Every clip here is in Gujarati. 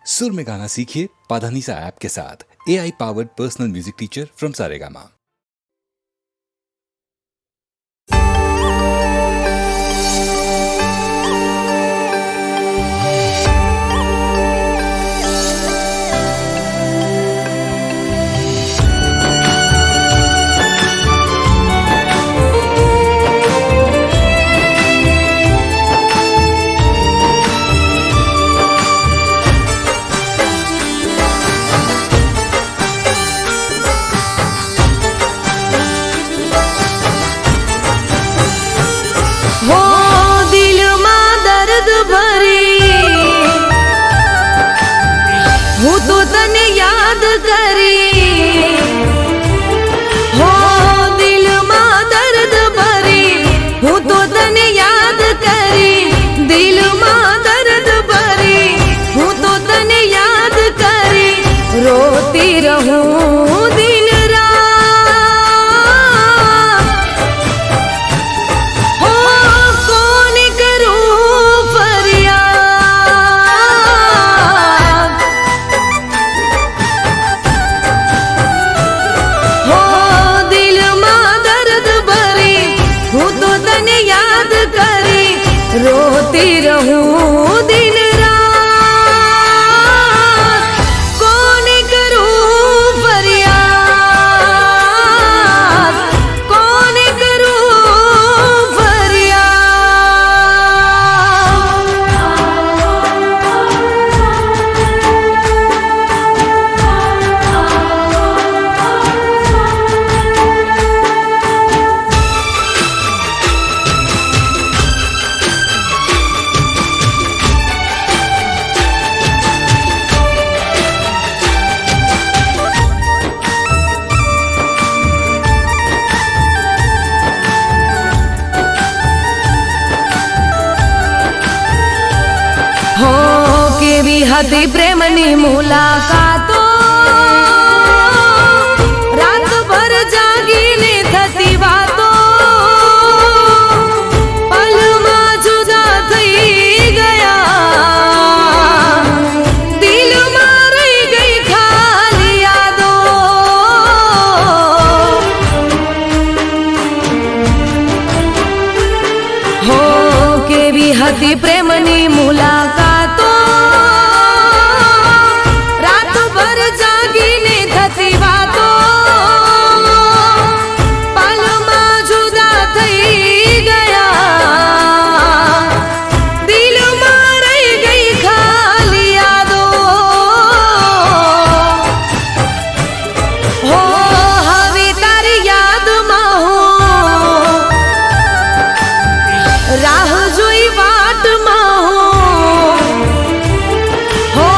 सुर में गाना सीखिए पाधानीसा ऐप के साथ। AI powered personal music teacher from Saregama. हो दिल में दर्द भरी हूँ तो तने याद करी। हो दिल में दर्द भरी हूँ तो तने याद करी। दिल में दर्द भरी हूँ तो तने याद करी। रोती रहूं दिन रात। हो कौन करूं फरियाद। हो दिल में दर्द भरी हूँ तो तने याद करी। रोती रहूं दिन रात। कौन करूं फरियाद। कौन करूं फरियाद। हो केवी હતી પ્રેમની મુલાકાતો। રાતભર જાગીને થતી વાતો। પલમાં જુદા થઈ ગયા। દિલમાં રહી ગઈ ખાલી યાદો। હો કેવી હતી પ્રેમની મુલાકાતો। રાતભર જાગીને થતી વાતો। પલમાં જુદા થઈ ગયા। દિલમાં રહી ગઈ ખાલી યાદો। હો હવે તારી યાદમાં હું રાહ જોઈ વાટમાં હું। હો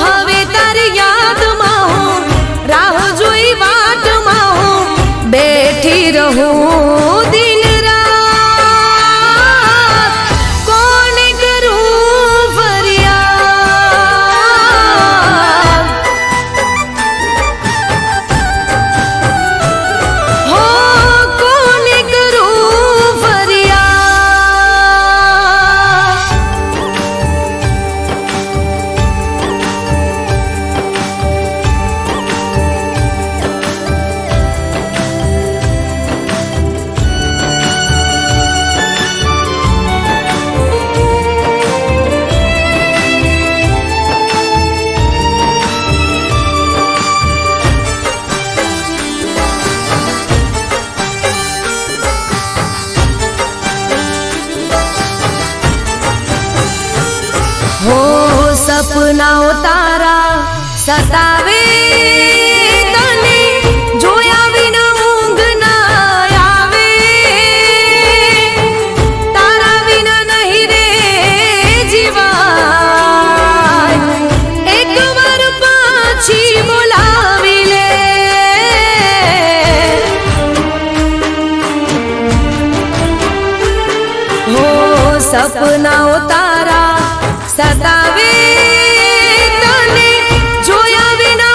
હવે તારી યાદમાં હું રાહ જોઈ વાટમાં હું। બેઠી રહું દિન રાત। કોણ કરું ફરિયાદ। હો કોણ કરું ફરિયાદ। હો સપનાઓ તારા સતાવે તને જોયા વિના ઊંઘ ના આવે। તારા વિના નહીં રે જીવાય। એક વાર પાછી બોલાવી લે। હો સપનાઓ તારા સતાવે તને જોયા વિના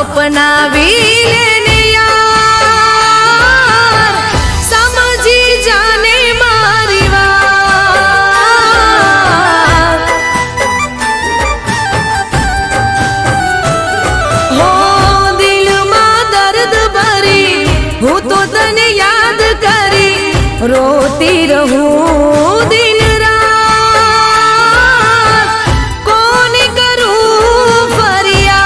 अपनावी लेने यार समझी जाने मारी बात हो दिल में दर्द भरी हूँ तो तने याद करी रोती रहूं दिन रात कोने करूं फरियाद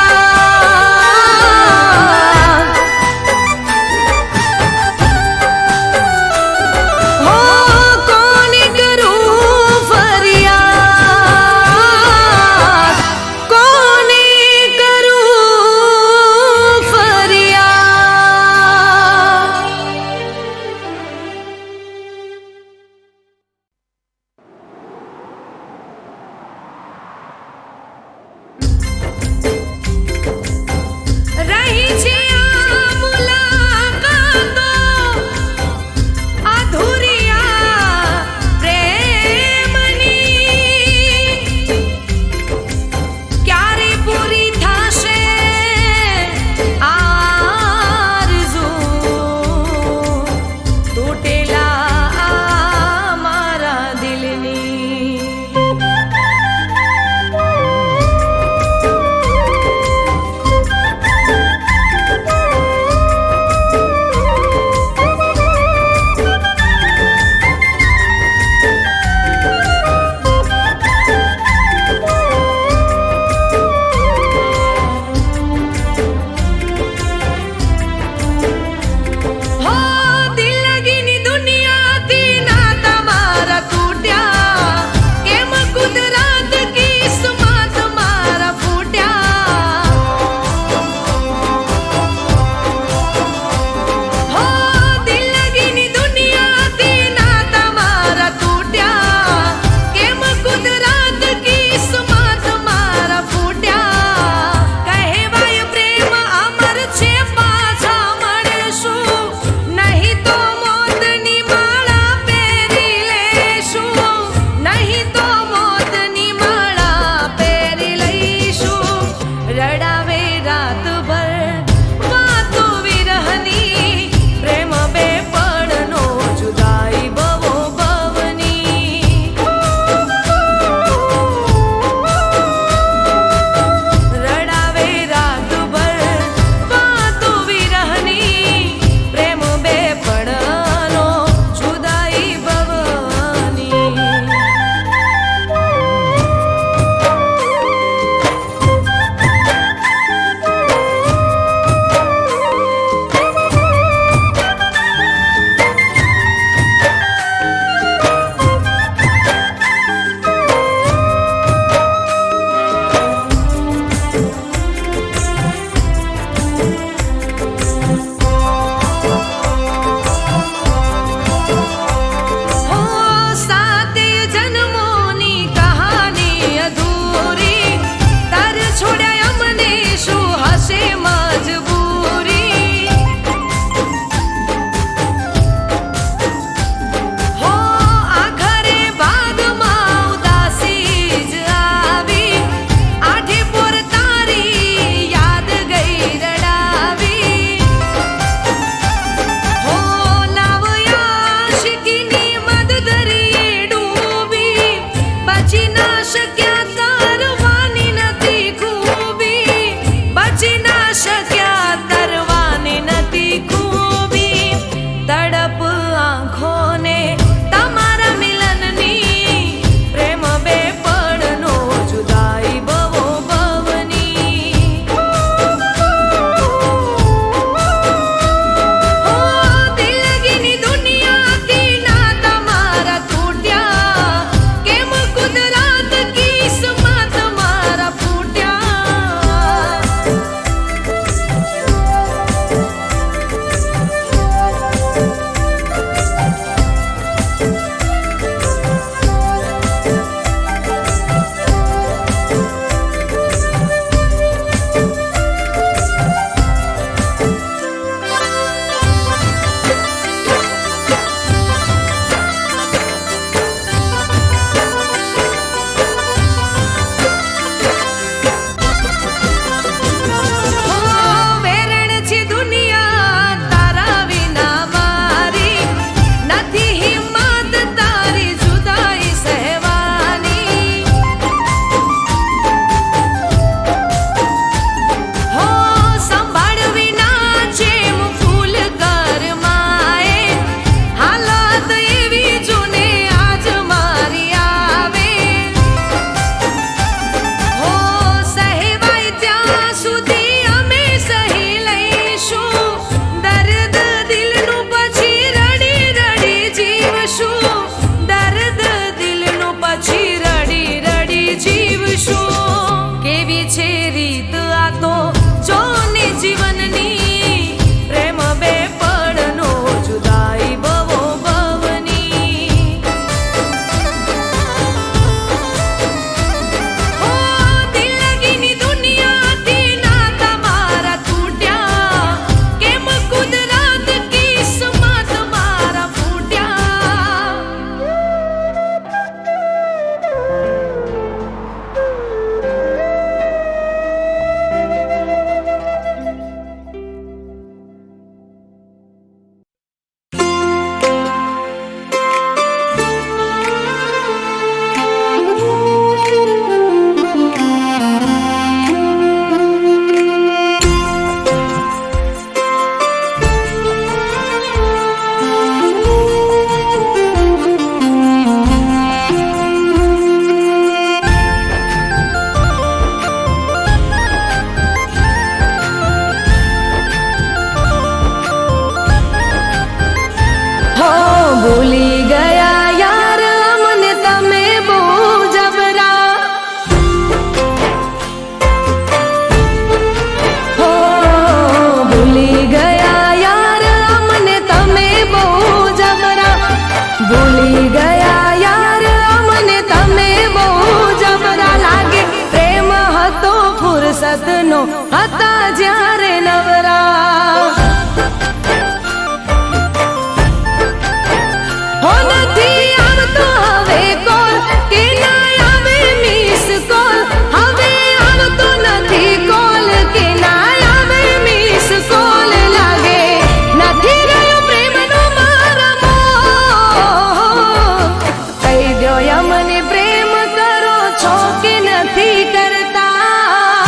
નથી કરતા.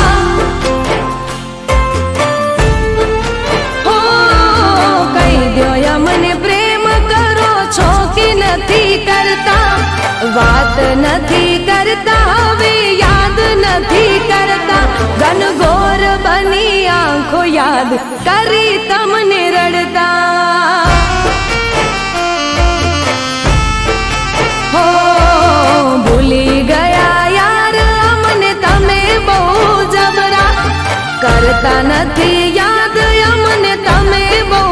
હો કહી દ્યો અમને પ્રેમ કરો છો કે નથી કરતા. વાત નથી કરતા હવે યાદ નથી કરતા. ઘનઘોર બની આંખો યાદ કરી તમને રડતા. હો ભૂલી ગયા યાર અમને તમે બહુ જબરા. કરતા નથી યાદ અમને તમે બહુ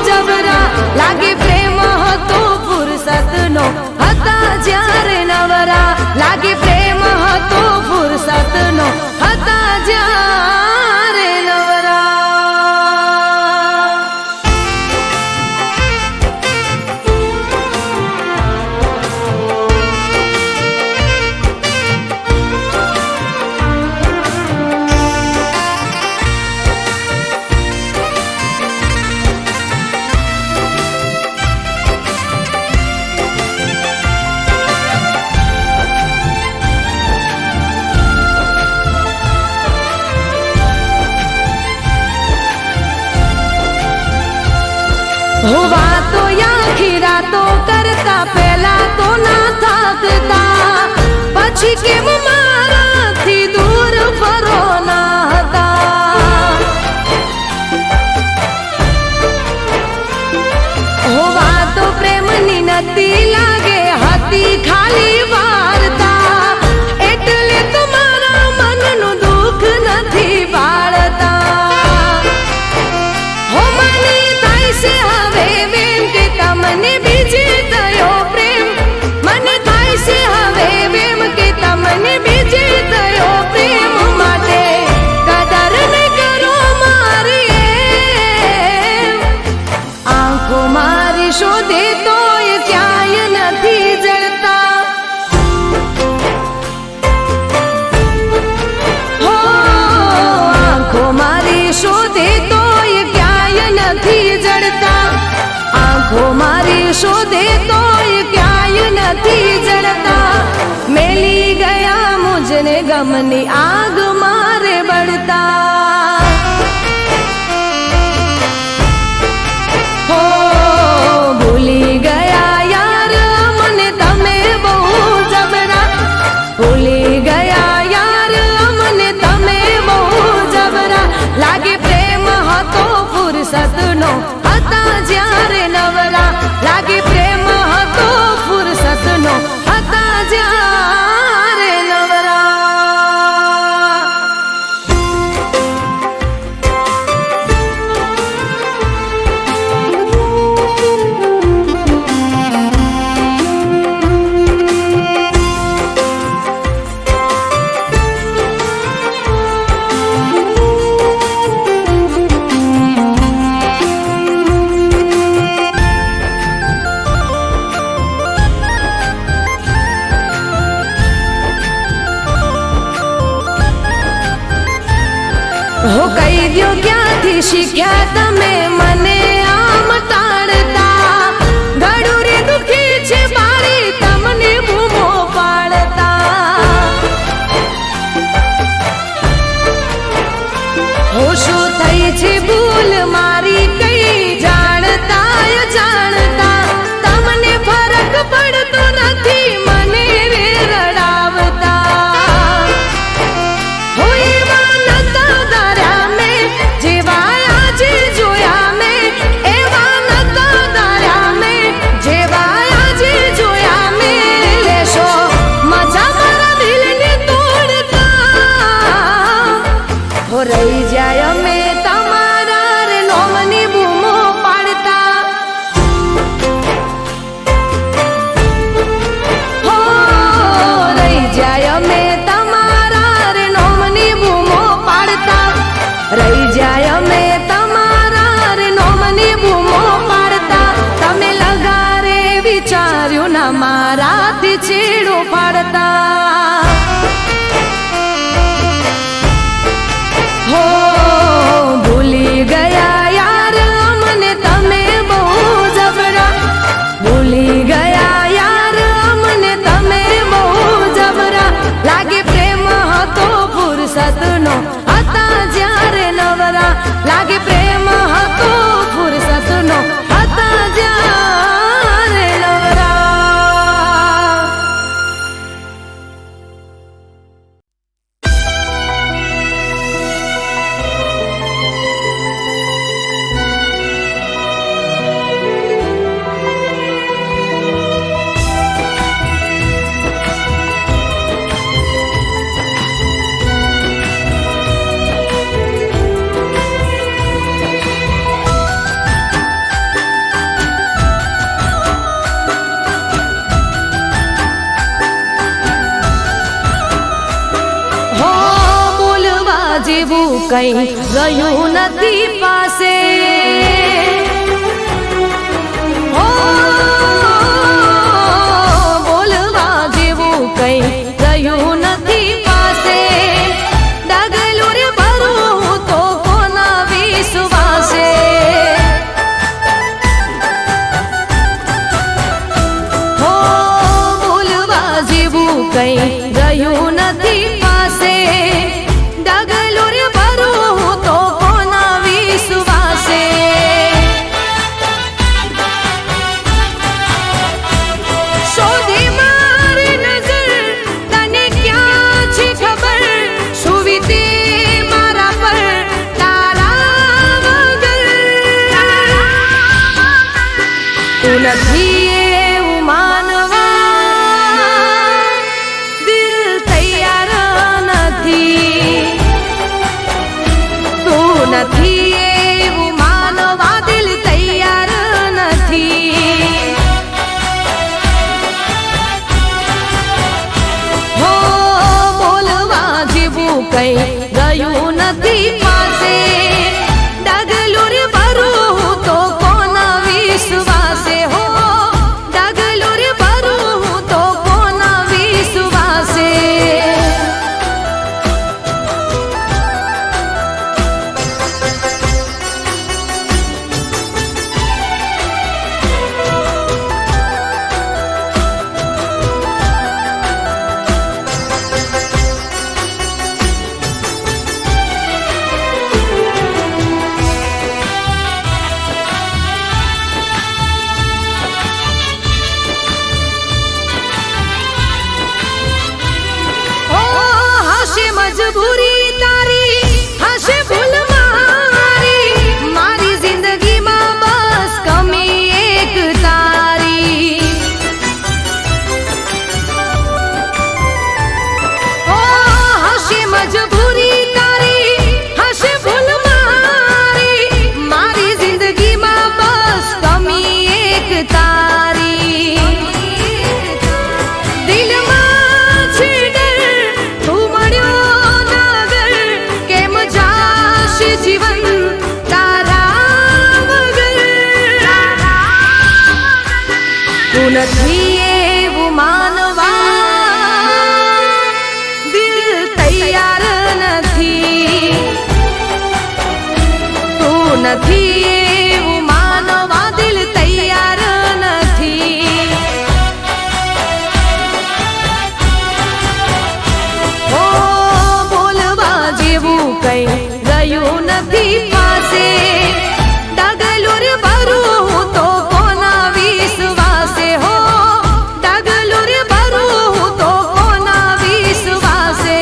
જબરા. લાગે પ્રેમ હતો ફુરસતનો હતા જ્યારે નવરા. લાગે પ્રેમ હતો ફુરસતનો હતા જ્યારે નવરા. હો વાતો આખી રાતો કરતા પહેલા તો ના થાકતા. પછી કેમ મારાથી દૂર ફરો ના હતા. હો વાતો પ્રેમની નથી લાગે હતી ખાલી વાર્તા. એટલે તમારા મનનું દુઃખ નથી બાળતા. હો મને થાય છે હવે વેમ કે તમને બીજે થયો પ્રેમ. મને થાય છે હવે વેમ કે તમને બીજે થયો પ્રેમ. માટે કદર ન કરો મારી. આંખો મારી શોધે તોય ક્યાંય નથી જડતા. હો આંખો મારી શોધે તોય ક્યાંય નથી જડતા. આંખો મારી શોધે તોય ક્યાંય નથી જડતા. મેલી ગયા મુજને ગમની આગ મારે બળતા. હો ભૂલી ગયા યાર મને તમે બહુ જબરા. ભૂલી ગયા યાર મને તમે બહુ જબરા. લાગે પ્રેમ હતો ફુરસતનો હતા જ્યારે નવરા. લાગે પ્રેમ હતો ફુરસતનો હતા જ્યારે નવરા. હો કહી દ્યો ક્યાંથી શીખ્યા તમે મને આમ ટાળતા. ગળું રે દુખી છે મારી તમને બૂમો પાડતા. હો શું થઈ છે ભૂલ મારી કઈ જાણતા જાણતા. તમને ફરક પડતો નથી મને રે રડાવતા. હો એવા નતા ધાર્યા મેં જેવા આજે જોયા મેં. એવા નતા ધાર્યા મેં જેવા આજે જોયા મેં. લેશો મજા મારા દિલને તોડતા. હો રહી જાય અમે તમારા રે નોમની બૂમો પાડતા. હો રહી જાય અમે તમારા રે નોમની બૂમો પાડતા. રહી જાય અમે તમારા રે નોમની બૂમો પાડતા. તમે લગારે વિચાર્યું ના મારાથી છેડો પાડતા. હો ભૂલી ગયા યાર અમને તમે બહુ જબરા. ભૂલી ગયા યાર અમને તમે બહુ જબરા. જેવું કઈ રહ્યું નથી પાસે હો બોલવા જેવું કઈ રહ્યું નથી પાસે ડગલું રે ભરું તો કોના વિશ્વાસે હો બોલવા જેવું કઈ રહ્યું નથી પાસે ડગલું રે ભરું તો કોના વિશ્વાસે શોધી મારી નજર તને ક્યાં છે ખબર શું વીતે મારા પર તારા વગર તું નથી એવું માનવા દિલ તૈયાર નથી તું નથી એવું માનવા દિલ તૈયાર નથી હો બોલવા જેવું કઈ રહ્યું નથી પાસે ડગલું રે ભરું તો કોના વિશ્વાસે હો ડગલું રે ભરું તો કોના વિશ્વાસે ઓ હશે મજબૂરી તારી હશે ભૂલ મારી મારી જિંદગીમાં બસ કમી એક તારી ઓ હશે મજબૂરી તારી હશે ભૂલ મારી મારી જિંદગીમાં બસ કમી એક તારી દિલમાં છે ડર તું મળ્યો નગર કેમ જાશે જીવન તારા વગર તું નથી એવું માનવા દિલ તૈયાર નથી તું નથી એવું માનવા દિલ તૈયાર નથી ઓ બોલવા જેવું કઈ રહ્યું નથી પાસે ડગલું રે ભરું તો કોના વિશ્વાસે હો ડગલું રે ભરું તો કોના વિશ્વાસે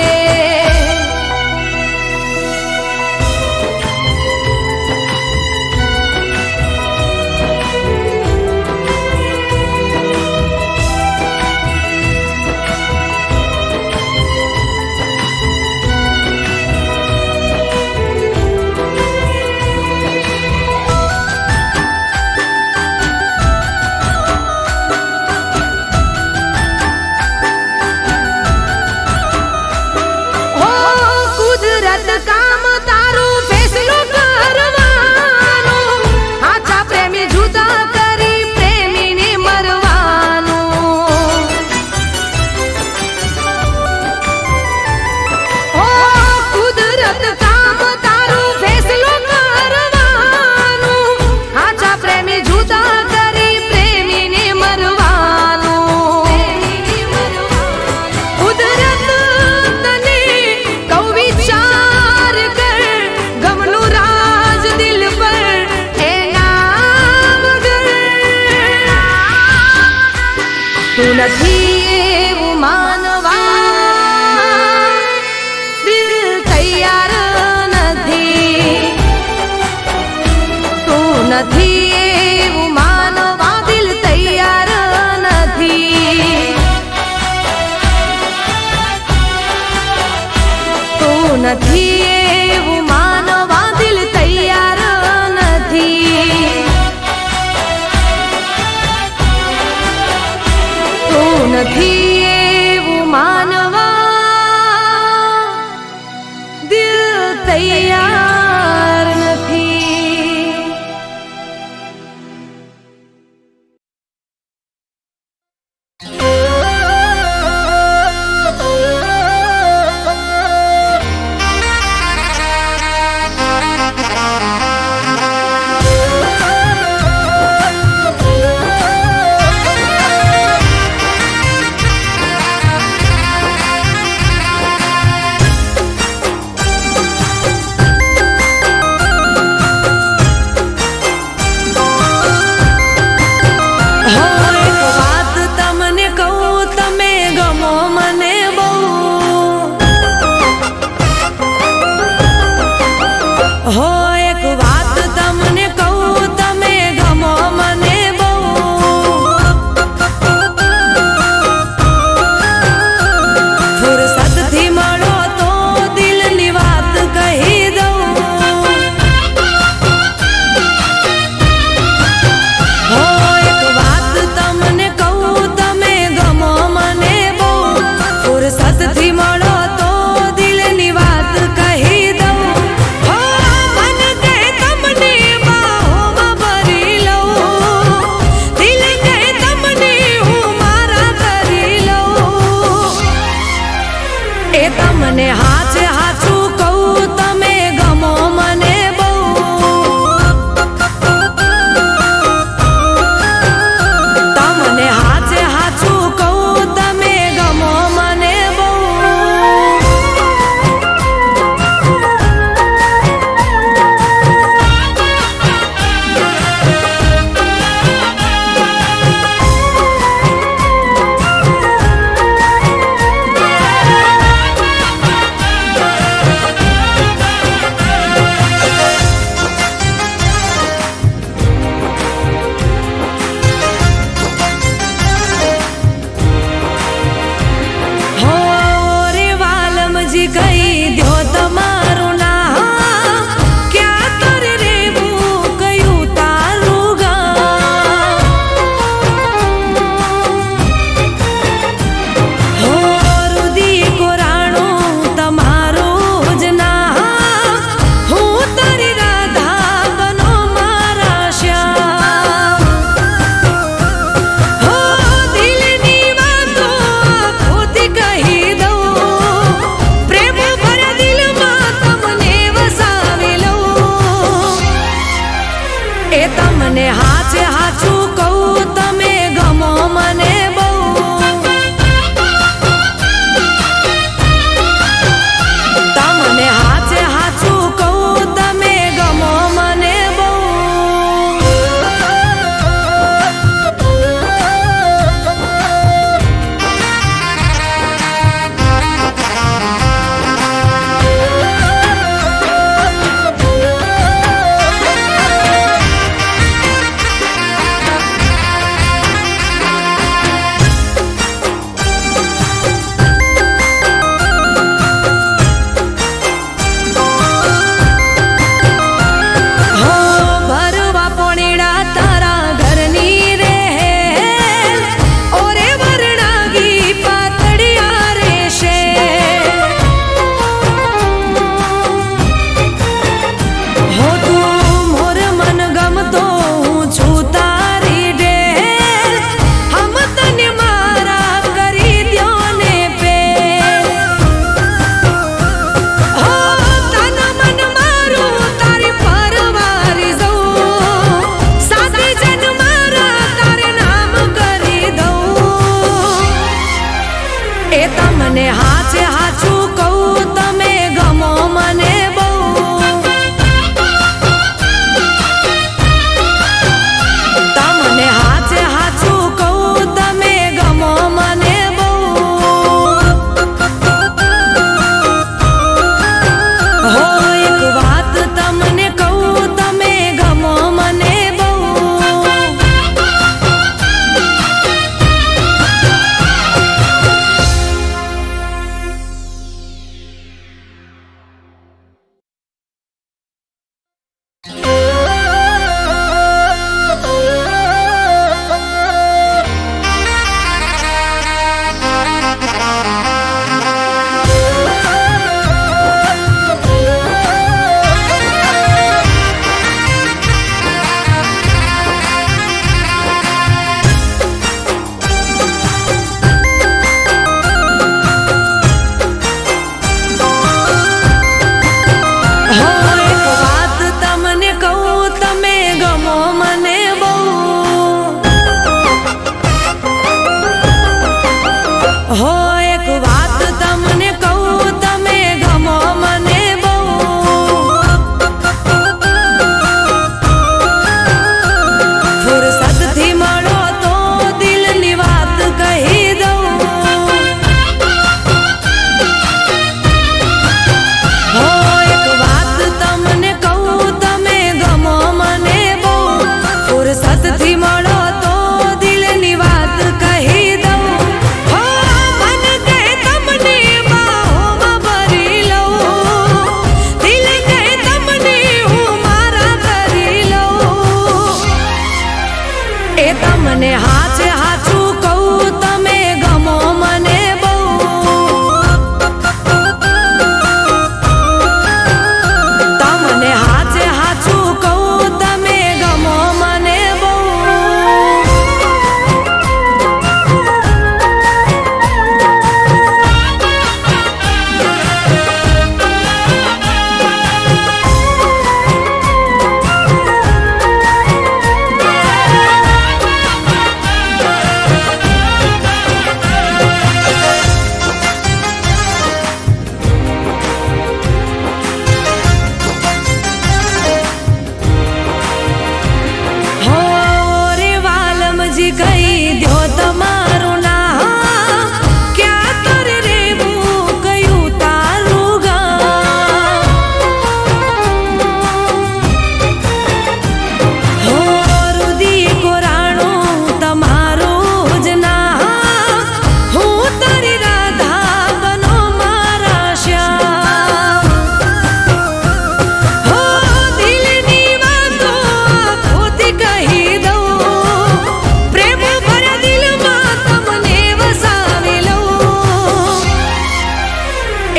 હો કુદરત કામ તારું ફેસલો કરવાનો આછા પ્રેમી જુદા કરી પ્રેમીને મરવાનું હો કુદરત કામ તારું ફેસલો કરવાનું આછા પ્રેમી જુદા કરી પ્રેમીને મરવાનું કુદરત તને કઉ વિચાર કર ગમનું રાજ દિલ પર એના વગર તું નથી એવું માનવા દિલ તૈયાર નથી તું નથી એવું માનવા દિલ તૈયાર નથી તું નથી એવું માનવા દિલ તૈયાર નથી તું નથી એવું માનવા દિલ સતથી મળો તો દિલની વાત કહી દઉં હો મન કે તમને બાહોમાં ભરી લઉં દિલ કે તમને હું મારા કરી લઉં એ તમને હાચે હાચું કહું તમે ગમો મને બહુ તમને હાચે હાચું કહું તમે ગમો મને બહુ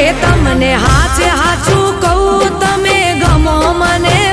એ તમને હાચે હાચું કહું તમે ગમો મને